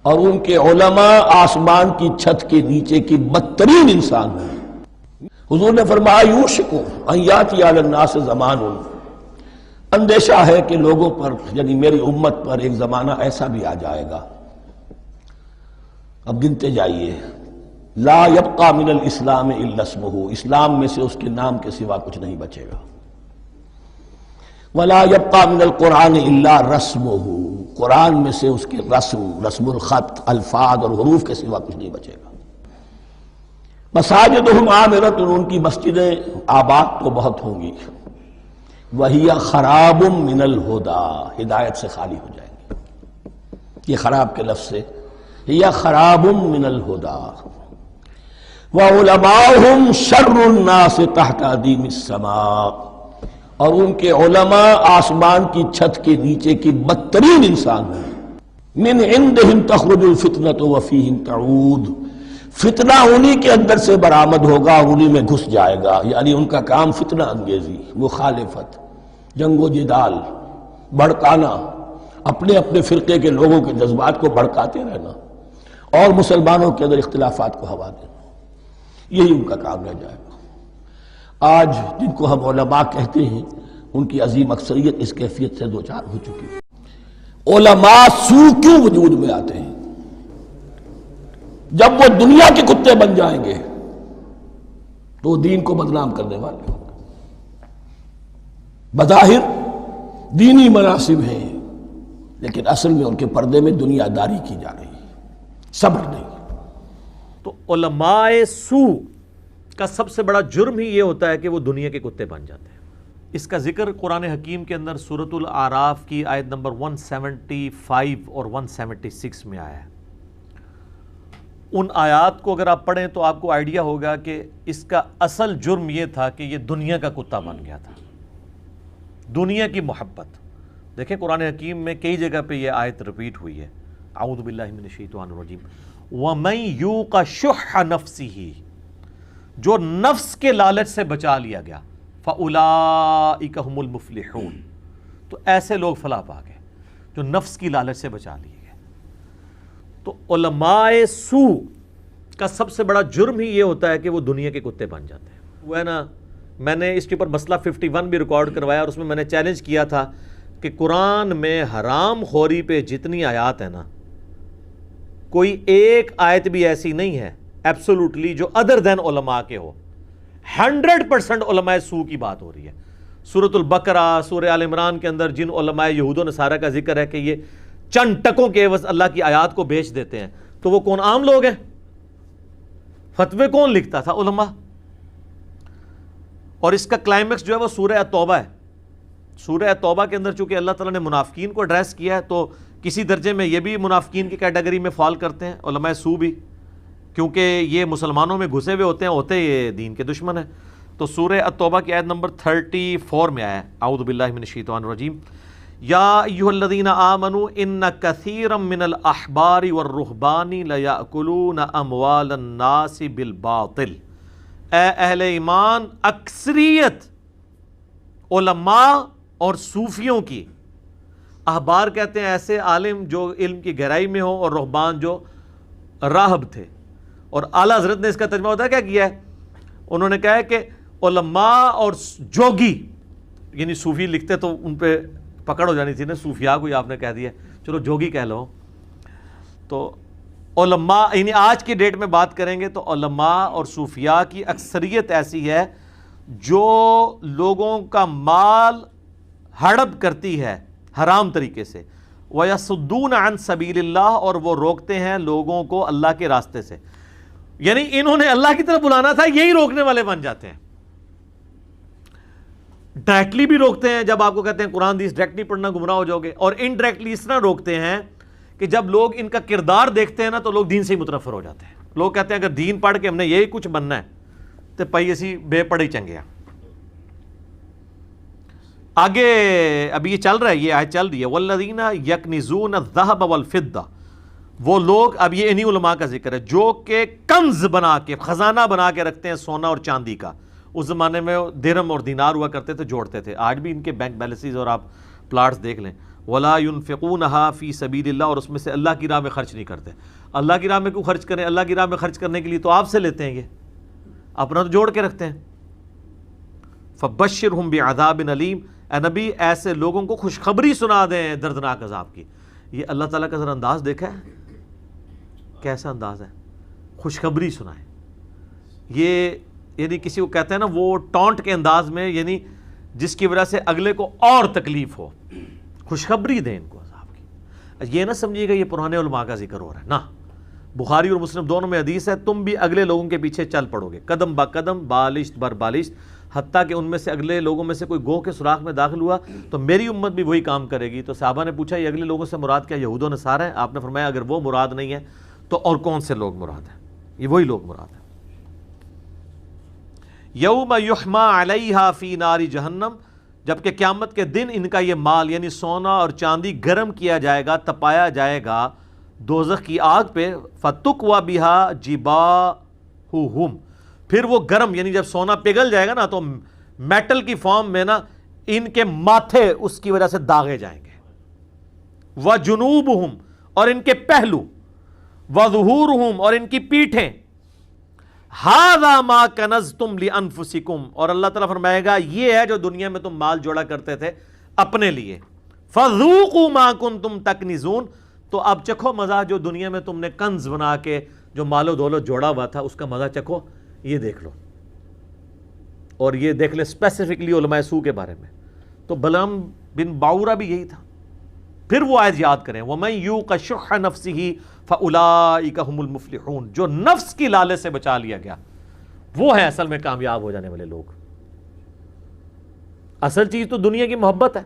اور ان کے علماء آسمان کی چھت کے نیچے کی بدترین انسان ہیں۔ حضور نے فرمایا یوشک ان یاتی علی الناس زمان، اندیشہ ہے کہ لوگوں پر یعنی میری امت پر ایک زمانہ ایسا بھی آ جائے گا، اب گنتے جائیے، لا یبقى من الاسلام الا اسمہ، اسلام میں سے اس کے نام کے سوا کچھ نہیں بچے گا، ولا یبقى من القرآن الا رسمہ، قرآن میں سے اس کے رسم الخط، الفاظ اور حروف کے سوا کچھ نہیں بچے گا۔ مساجدہم عامرۃ، ان کی مسجدیں آباد تو بہت ہوں گی، وہی خراب من الہدی، ہدایت سے خالی ہو جائیں گی، یہ خراب کے لفظ سے ہی خراب من الہدی، وعلماؤہم شر الناس تحت ادیم السماء، اور ان کے علماء آسمان کی چھت کے نیچے کی بدترین انسان ہیں، من عندہم تخرج الفتنۃ وفیہم تعود، فتنہ انہی کے اندر سے برآمد ہوگا، انہی میں گھس جائے گا، یعنی ان کا کام فتنہ انگیزی، مخالفت، جنگ و جدال، بھڑکانا، اپنے اپنے فرقے کے لوگوں کے جذبات کو بھڑکاتے رہنا اور مسلمانوں کے اندر اختلافات کو ہوا دینا، یہی ان کا کام رہ جائے گا۔ آج جن کو ہم علماء کہتے ہیں ان کی عظیم اکثریت اس کیفیت سے دوچار ہو چکی ہے۔ علماء سو کیوں وجود میں آتے ہیں؟ جب وہ دنیا کے کتے بن جائیں گے تو وہ دین کو بدنام کرنے والے ہوں گے۔ بظاہر دینی مناسب ہیں لیکن اصل میں ان کے پردے میں دنیا داری کی جا رہی ہے، صبر نہیں۔ تو علماء سو کا سب سے بڑا جرم ہی یہ ہوتا ہے کہ وہ دنیا کے کتے بن جاتے ہیں۔ اس کا ذکر قرآن حکیم کے اندر سورۃ الاعراف کی آیت نمبر 175 اور 176 میں آیا ہے۔ ان آیات کو اگر آپ پڑھیں تو آپ کو آئیڈیا ہوگا کہ اس کا اصل جرم یہ تھا کہ یہ دنیا کا کتا بن گیا تھا، دنیا کی محبت۔ دیکھیں قرآن حکیم میں کئی جگہ پہ یہ آیت ریپیٹ ہوئی ہے، اعوذ باللہ من الشیطان الرجیم، وَمَن یُوقَ شُحَّ نَفْسِهِ، جو نفس کے لالچ سے بچا لیا گیا، فَأُولَئِكَ هُمُ الْمُفْلِحُونَ، تو ایسے لوگ فلاح پا گئے جو نفس کی لالچ سے بچا لیے گئے۔ تو علماء سو کا سب سے بڑا جرم ہی یہ ہوتا ہے کہ وہ دنیا کے کتے بن جاتے ہیں۔ وہ ہے نا، میں نے اس کے اوپر مسئلہ 51 بھی ریکارڈ کروایا اور اس میں نے چیلنج کیا تھا کہ قرآن میں حرام خوری پہ جتنی آیات ہیں نا، کوئی ایک آیت بھی ایسی نہیں ہے ایبسولوٹلی جو ادر دین علماء کے ہو۔ 100% علماء سو کی بات ہو رہی ہے۔ سورۃ البقرہ، سورہ آل عمران کے اندر جن علماء یہود و نصارہ کا ذکر ہے کہ یہ چند ٹکوں کے عوض اللہ کی آیات کو بیچ دیتے ہیں، تو وہ کون؟ عام لوگ ہیں۔ فتوے کون لکھتا تھا؟ علماء۔ اور اس کا کلائمیکس جو ہے وہ سورہ توبہ ہے۔ سورہ توبہ کے اندر چونکہ اللہ تعالیٰ نے منافقین کو ایڈریس کیا ہے تو کسی درجے میں یہ بھی منافقین کی کیٹیگری میں فال کرتے ہیں، علماء سو بھی، کیونکہ یہ مسلمانوں میں گھسے ہوئے ہوتے یہ دین کے دشمن ہیں۔ تو سورہ التوبہ کی آیت نمبر 34 میں آیا ہے، اعوذ باللہ من الشیطان الرجیم، یا ایھا الذین آمنوا ان کثیرا من الاحبار والرہبان لیأکلون اموال الناس بالباطل، اے اہل ایمان، اکثریت علماء اور صوفیوں کی، احبار کہتے ہیں ایسے عالم جو علم کی گہرائی میں ہوں، اور رہبان جو راہب تھے۔ اور اعلیٰ حضرت نے اس کا ترجمہ ہوتا ہے کیا کیا ہے؟ انہوں نے کہا ہے کہ علماء اور جوگی، یعنی صوفی لکھتے تو ان پہ پکڑ ہو جانی تھی نا، صوفیاء کو آپ نے کہہ دیا، چلو جوگی کہہ لو۔ تو علماء، یعنی آج کی ڈیٹ میں بات کریں گے تو علماء اور صوفیاء کی اکثریت ایسی ہے جو لوگوں کا مال ہڑپ کرتی ہے حرام طریقے سے، وَيَصُدُّونَ عَن سَبِيلِ اللَّهِ، اور وہ روکتے ہیں لوگوں کو اللہ کے راستے سے۔ یعنی انہوں نے اللہ کی طرف بلانا تھا، یہی روکنے والے بن جاتے ہیں۔ ڈائریکٹلی بھی روکتے ہیں، جب آپ کو کہتے ہیں قرآن حدیث ڈائریکٹلی پڑھنا گمراہ ہو جاؤ گے، اور انڈائریکٹلی اس طرح روکتے ہیں کہ جب لوگ ان کا کردار دیکھتے ہیں نا تو لوگ دین سے ہی متنفر ہو جاتے ہیں۔ لوگ کہتے ہیں اگر دین پڑھ کے ہم نے یہی کچھ بننا ہے تو پائی اسی بے پڑھے چنگیا۔ آگے ابھی یہ چل رہا ہے، یہ آیت چل رہی ہے، والذین یکنزون الذھب والفضہ، وہ لوگ، اب یہ انہی علماء کا ذکر ہے جو کہ کنز بنا کے، خزانہ بنا کے رکھتے ہیں سونا اور چاندی کا۔ اس زمانے میں درہم اور دینار ہوا کرتے تھے، جوڑتے تھے۔ آج بھی ان کے بینک بیلنسز اور آپ پلاٹس دیکھ لیں، ولا ينفقونها فی سبیل اللہ، اور اس میں سے اللہ کی راہ میں خرچ نہیں کرتے۔ اللہ کی راہ میں کیوں خرچ کریں؟ اللہ کی راہ میں خرچ کرنے کے لیے تو آپ سے لیتے ہیں، یہ اپنا تو جوڑ کے رکھتے ہیں۔ فبشرہم بعذاب علیم، اے نبی ایسے لوگوں کو خوشخبری سنا دیں دردناک عذاب کی۔ یہ اللہ تعالیٰ کا ذرا انداز دیکھا ہے کیسا انداز ہے، خوشخبری سنائیں۔ یہ یعنی کسی کو کہتے ہیں نا وہ ٹونٹ کے انداز میں، یعنی جس کی وجہ سے اگلے کو اور تکلیف ہو، خوشخبری دیں ان کو عذاب کی۔ یہ نہ سمجھیے گا یہ پرانے علماء کا ذکر ہو رہا ہے، نہ، بخاری اور مسلم دونوں میں حدیث ہے، تم بھی اگلے لوگوں کے پیچھے چل پڑو گے قدم با قدم، بالشت بر بالشت، حتیٰ کہ ان میں سے اگلے لوگوں میں سے کوئی گوہ کے سوراخ میں داخل ہوا تو میری امت بھی وہی کام کرے گی۔ تو صحابہ نے پوچھا یہ اگلے لوگوں سے مراد کیا یہود و نصارہ ہیں؟ آپ نے فرمایا اگر وہ مراد نہیں ہے تو اور کون سے لوگ مراد ہیں؟ یہ وہی لوگ مراد ہیں۔ یوم یحما علیہا فی نار جہنم، جبکہ قیامت کے دن ان کا یہ مال یعنی سونا اور چاندی گرم کیا جائے گا، تپایا جائے گا دوزخ کی آگ پہ، فتقوی بہا جباہہم، پھر وہ گرم یعنی جب سونا پگھل جائے گا نا تو میٹل کی فارم میں نا ان کے ماتھے اس کی وجہ سے داغے جائیں گے، وجنوبہم، اور ان کے پہلو، وظہورہم، اور ان کی پیٹھیں، ھذا ما کنزتم لانفسکم، اور اللہ تعالیٰ فرمائے گا یہ ہے جو دنیا میں تم مال جوڑا کرتے تھے اپنے لیے، فذوقوا ما کنتم تکنزون، تو اب چکھو مزہ جو دنیا میں تم نے کنز بنا کے جو مال و دولت جوڑا ہوا تھا اس کا مزہ چکھو، یہ دیکھ لو۔ اور یہ دیکھ لے اسپیسیفکلی علماء سوء کے بارے میں، تو بلعام بن باورہ بھی یہی تھا۔ پھر وہ آیت یاد کریں، وَمَن یُوقَ شُحَّ نَفْسِهِ فَأُولَٰئِکَ هُمُ الْمُفْلِحُونَ، جو نفس کی لالچ سے بچا لیا گیا وہ ہے اصل میں کامیاب ہو جانے والے لوگ۔ اصل چیز تو دنیا کی محبت ہے۔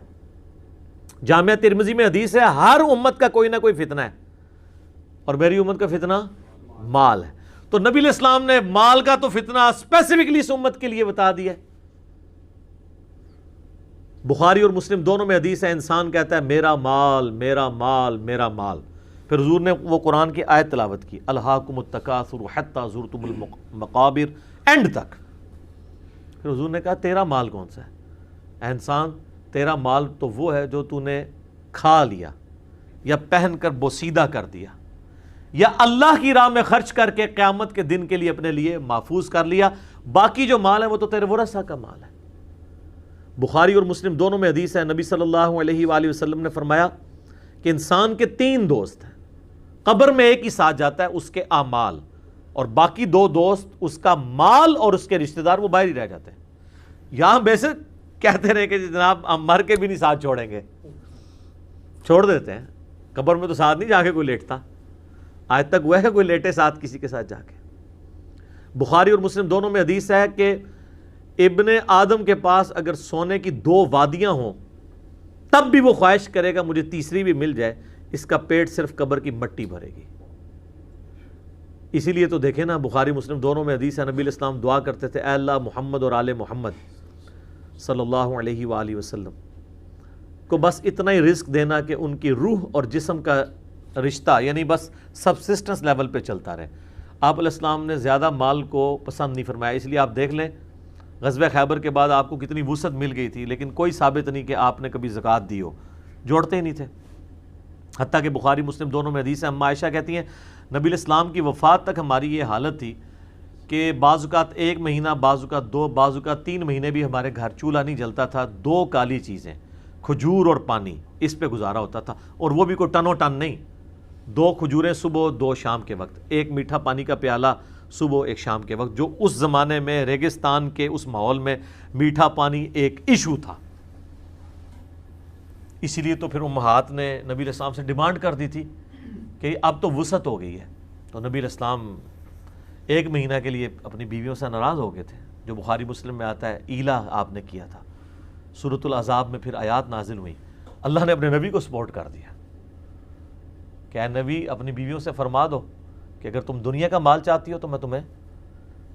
جامعہ ترمذی میں حدیث ہے ہر امت کا کوئی نہ کوئی فتنہ ہے، اور میری امت کا فتنہ مال ہے۔ تو نبی علیہ السلام نے مال کا تو فتنہ اسپیسیفکلی اس امت کے لیے بتا دیا ہے۔ بخاری اور مسلم دونوں میں حدیث ہے، انسان کہتا ہے میرا مال میرا مال میرا مال، پھر حضور نے وہ قرآن کی آیت تلاوت کی، الہاکم التکاثر حتی زرتم المقابر، اینڈ تک۔ پھر حضور نے کہا تیرا مال کون سا ہے؟ اے انسان تیرا مال تو وہ ہے جو تو نے کھا لیا یا پہن کر بوسیدہ کر دیا یا اللہ کی راہ میں خرچ کر کے قیامت کے دن کے لیے اپنے لیے محفوظ کر لیا، باقی جو مال ہے وہ تو تیرے ورثہ کا مال ہے۔ بخاری اور مسلم دونوں میں حدیث ہے، نبی صلی اللہ علیہ وآلہ وسلم نے فرمایا کہ انسان کے 3 دوست ہیں، قبر میں ایک ہی ساتھ جاتا ہے، اس کے اعمال، اور باقی 2 دوست اس کا مال اور اس کے رشتہ دار وہ باہر ہی رہ جاتے ہیں۔ یہاں بیسک کہتے رہے کہ جناب ہم مر کے بھی نہیں ساتھ چھوڑیں گے، چھوڑ دیتے ہیں، قبر میں تو ساتھ نہیں جا کے کوئی لیٹتا، آج تک وہ ہے کہ کوئی لیٹے ساتھ کسی کے ساتھ جا کے۔ بخاری اور مسلم دونوں میں حدیث ہے کہ ابن آدم کے پاس اگر سونے کی 2 وادیاں ہوں تب بھی وہ خواہش کرے گا مجھے تیسری بھی مل جائے، اس کا پیٹ صرف قبر کی مٹی بھرے گی۔ اسی لیے تو دیکھیں نا بخاری مسلم دونوں میں حدیث ہے، نبی علیہ السلام دعا کرتے تھے اے اللہ محمد اور آل محمد صلی اللہ علیہ وآلہ وسلم کو بس اتنا ہی رزق دینا کہ ان کی روح اور جسم کا رشتہ یعنی بس سبسسٹنس لیول پہ چلتا رہے۔ آپ علیہ السلام نے زیادہ مال کو پسند نہیں فرمایا، اس لیے آپ دیکھ لیں غزوہ خیبر کے بعد آپ کو کتنی وسعت مل گئی تھی، لیکن کوئی ثابت نہیں کہ آپ نے کبھی زکوٰۃ دی ہو، جوڑتے ہی نہیں تھے۔ حتیٰ کہ بخاری مسلم دونوں میں حدیث ہے، اما عائشہ کہتی ہیں نبی علیہ السلام کی وفات تک ہماری یہ حالت تھی کہ بعض اوقات 1 مہینہ، بعض اوقات 2، بعض اوقات 3 مہینے بھی ہمارے گھر چولہا نہیں جلتا تھا، 2 کالی چیزیں کھجور اور پانی، اس پہ گزارا ہوتا تھا، اور وہ بھی کوئی ٹن و ٹن نہیں، 2 کھجوریں صبح 2 شام کے وقت، 1 میٹھا پانی کا پیالہ صبح 1 شام کے وقت، جو اس زمانے میں ریگستان کے اس ماحول میں میٹھا پانی ایک ایشو تھا۔ اسی لیے تو پھر امہات نے نبی علیہ السلام سے ڈیمانڈ کر دی تھی کہ اب تو وسعت ہو گئی ہے، تو نبی علیہ السلام 1 مہینہ کے لیے اپنی بیویوں سے ناراض ہو گئے تھے، جو بخاری مسلم میں آتا ہے ایلا آپ نے کیا تھا۔ سورۃ الاحزاب میں پھر آیات نازل ہوئی، اللہ نے اپنے نبی کو سپورٹ کر دیا کہ اے نبی اپنی بیویوں سے فرما دو کہ اگر تم دنیا کا مال چاہتی ہو تو میں تمہیں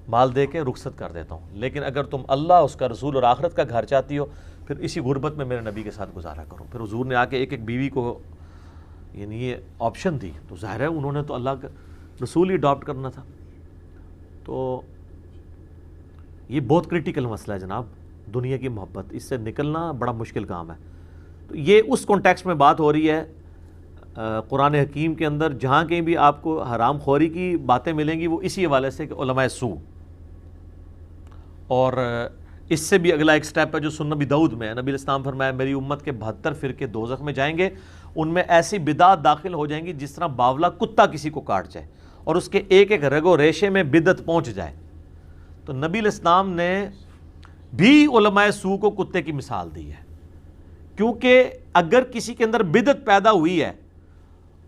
مال دے کے رخصت کر دیتا ہوں، لیکن اگر تم اللہ، اس کا رسول اور آخرت کا گھر چاہتی ہو پھر اسی غربت میں میرے نبی کے ساتھ گزارا کرو۔ پھر حضور نے آ کے ایک بیوی کو یعنی یہ آپشن دی، تو ظاہر ہے انہوں نے تو اللہ کا رسول ہی اڈاپٹ کرنا تھا۔ تو یہ بہت کرٹیکل مسئلہ ہے جناب، دنیا کی محبت، اس سے نکلنا بڑا مشکل کام ہے۔ تو یہ اس کانٹیکسٹ میں بات ہو رہی ہے قرآن حکیم کے اندر، جہاں کہیں بھی آپ کو حرام خوری کی باتیں ملیں گی وہ اسی حوالے سے کہ علماء سو. اور اس سے بھی اگلا ایک سٹیپ ہے جو سنن نبی داؤد میں ہے. نبی علیہ السلام فرمایا میری امت کے 72 فرقے دوزخ میں جائیں گے، ان میں ایسی بدعت داخل ہو جائیں گی جس طرح باولا کتا کسی کو کاٹ جائے اور اس کے ایک ایک رگ و ریشے میں بدعت پہنچ جائے. تو نبی علیہ السلام نے بھی علماء سو کو کتے کی مثال دی ہے، کیونکہ اگر کسی کے اندر بدعت پیدا ہوئی ہے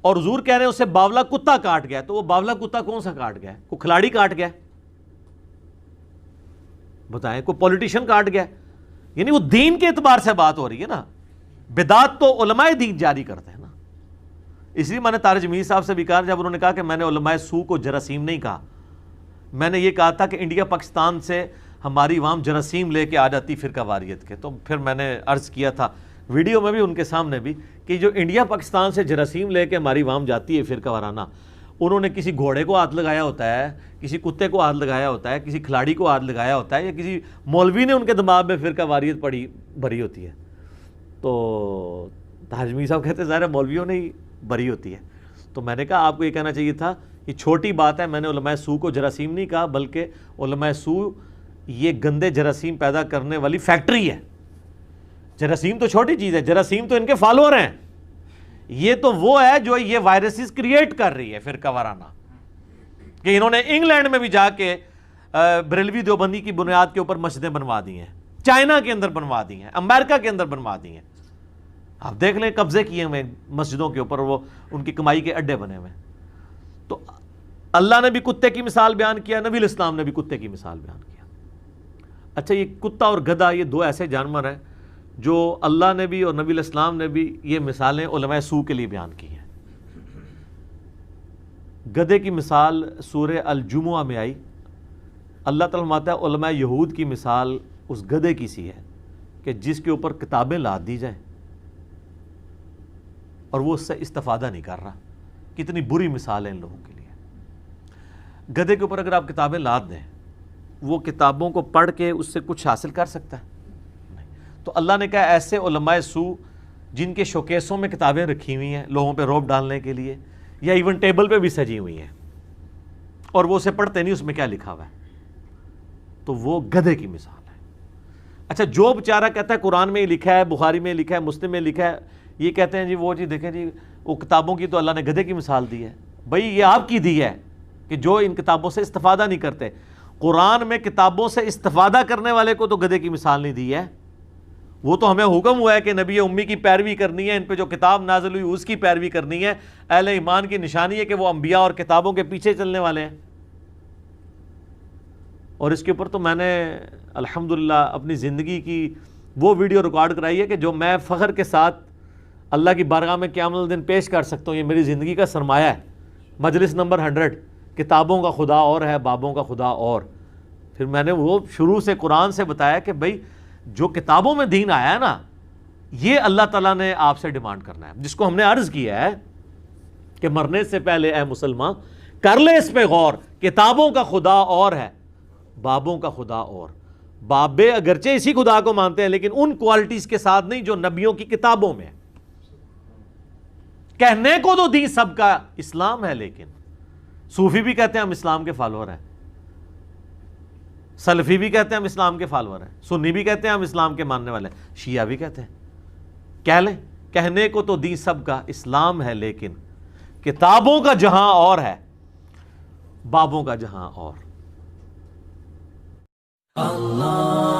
اور حضور کہہ رہے ہیں اسے باولا کتا کاٹ گیا، تو وہ باولا کتا کون سا کاٹ گیا؟ کوئی کھلاڑی کاٹ گیا؟ بتائیں، کوئی پولیٹیشین کاٹ گیا؟ یعنی وہ دین کے اعتبار سے بات ہو رہی ہے نا. بدعت تو علماء دین جاری کرتے ہیں نا. اس لیے میں نے طارق جمیل صاحب سے بھی کہا جب انہوں نے کہا کہ میں نے علماء سو کو جراثیم نہیں کہا، میں نے یہ کہا تھا کہ انڈیا پاکستان سے ہماری عوام جراثیم لے کے آ جاتی فرقہ واریت کے. تو پھر میں نے عرض کیا تھا ویڈیو میں بھی ان کے سامنے بھی کہ جو انڈیا پاکستان سے جراثیم لے کے ہماری عوام جاتی ہے فرقہ وارانہ، انہوں نے کسی گھوڑے کو ہاتھ لگایا ہوتا ہے، کسی کتے کو ہاتھ لگایا ہوتا ہے، کسی کھلاڑی کو ہاتھ لگایا ہوتا ہے، یا کسی مولوی نے ان کے دماغ میں فرقہ واریت پڑی بھری ہوتی ہے. تو حاجمی صاحب کہتے ہیں ظاہر ہے مولویوں نے ہی بھری ہوتی ہے. تو میں نے کہا آپ کو یہ کہنا چاہیے تھا یہ چھوٹی بات ہے، میں نے علماء سو کو جراثیم نہیں کہا، بلکہ علماء سو یہ گندے جراثیم پیدا کرنے والی فیکٹری ہے. جراثیم تو چھوٹی چیز ہے، جراثیم تو ان کے فالوور ہیں. یہ تو وہ ہے جو یہ وائرسز کریٹ کر رہی ہے فرقہ وارانہ، کہ انہوں نے انگلینڈ میں بھی جا کے بریلوی دیوبندی کی بنیاد کے اوپر مسجدیں بنوا دی ہیں، چائنا کے اندر بنوا دی ہیں، امریکہ کے اندر بنوا دی ہیں. آپ دیکھ لیں قبضے کیے ہوئے مسجدوں کے اوپر، وہ ان کی کمائی کے اڈے بنے ہوئے. تو اللہ نے بھی کتے کی مثال بیان کیا، نبی علیہ السلام نے بھی کتے کی مثال بیان کیا. اچھا، یہ کتا اور گدھا یہ دو ایسے جانور ہیں جو اللہ نے بھی اور نبی علیہ السلام نے بھی یہ مثالیں علماء سو کے لیے بیان کی ہیں. گدھے کی مثال سورہ الجمعہ میں آئی. اللہ تعالیٰ فرماتا ہے علماء یہود کی مثال اس گدھے کی سی ہے کہ جس کے اوپر کتابیں لاد دی جائیں اور وہ اس سے استفادہ نہیں کر رہا. کتنی بری مثال ہے ان لوگوں کے لیے. گدھے کے اوپر اگر آپ کتابیں لاد دیں، وہ کتابوں کو پڑھ کے اس سے کچھ حاصل کر سکتا ہے؟ نہیں. تو اللہ نے کہا ایسے علماء سو جن کے شوکیسوں میں کتابیں رکھی ہوئی ہیں لوگوں پہ روب ڈالنے کے لیے، یا ایون ٹیبل پہ بھی سجی ہوئی ہیں، اور وہ اسے پڑھتے نہیں اس میں کیا لکھا ہوا ہے، تو وہ گدھے کی مثال ہے. اچھا، جو بیچارہ کہتا ہے قرآن میں ہی لکھا ہے، بخاری میں لکھا ہے، مسلم میں لکھا ہے، یہ کہتے ہیں جی وہ جی دیکھیں جی وہ کتابوں کی تو اللہ نے گدھے کی مثال دی ہے. بھائی یہ آپ کی دی ہے کہ جو ان کتابوں سے استفادہ نہیں کرتے. قرآن میں کتابوں سے استفادہ کرنے والے کو تو گدھے کی مثال نہیں دی ہے. وہ تو ہمیں حکم ہوا ہے کہ نبی امی کی پیروی کرنی ہے، ان پہ جو کتاب نازل ہوئی اس کی پیروی کرنی ہے. اہل ایمان کی نشانی ہے کہ وہ انبیاء اور کتابوں کے پیچھے چلنے والے ہیں. اور اس کے اوپر تو میں نے الحمدللہ اپنی زندگی کی وہ ویڈیو ریکارڈ کرائی ہے کہ جو میں فخر کے ساتھ اللہ کی بارگاہ میں قیامت الدین پیش کر سکتا ہوں. یہ میری زندگی کا سرمایہ ہے. مجلس نمبر 100، کتابوں کا خدا اور ہے، بابوں کا خدا اور. پھر میں نے وہ شروع سے قرآن سے بتایا کہ بھائی جو کتابوں میں دین آیا ہے نا، یہ اللہ تعالیٰ نے آپ سے ڈیمانڈ کرنا ہے، جس کو ہم نے عرض کیا ہے کہ مرنے سے پہلے اے مسلمان کر لے اس پہ غور. کتابوں کا خدا اور ہے، بابوں کا خدا اور. بابے اگرچہ اسی خدا کو مانتے ہیں لیکن ان کوالٹیز کے ساتھ نہیں جو نبیوں کی کتابوں میں. کہنے کو تو دین سب کا اسلام ہے، لیکن صوفی بھی کہتے ہیں ہم اسلام کے فالوور ہیں، سلفی بھی کہتے ہیں ہم اسلام کے فالوور ہیں، سنی بھی کہتے ہیں ہم اسلام کے ماننے والے ہیں، شیعہ بھی کہتے ہیں. کہہ لیں کہنے کو تو دین سب کا اسلام ہے، لیکن کتابوں کا جہاں اور ہے، بابوں کا جہاں اور. اللہ